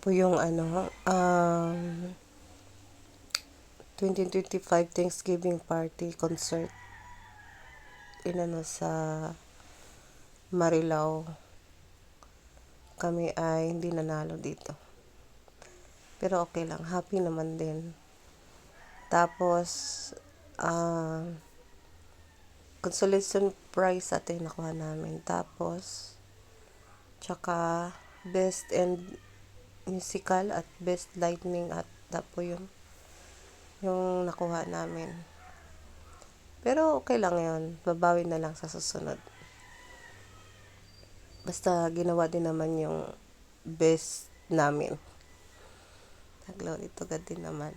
po yung 2025 Thanksgiving party concert sa Marilao. Kami ay hindi nanalo dito. Pero okay lang, happy naman din. Tapos, consolation prize atin nakuha namin. Tapos, tsaka best and musical at best lightning at tapo yung nakuha namin. Pero okay lang yun. Babawi na lang sa susunod. Basta ginawa din naman yung best namin. Glory to God din naman.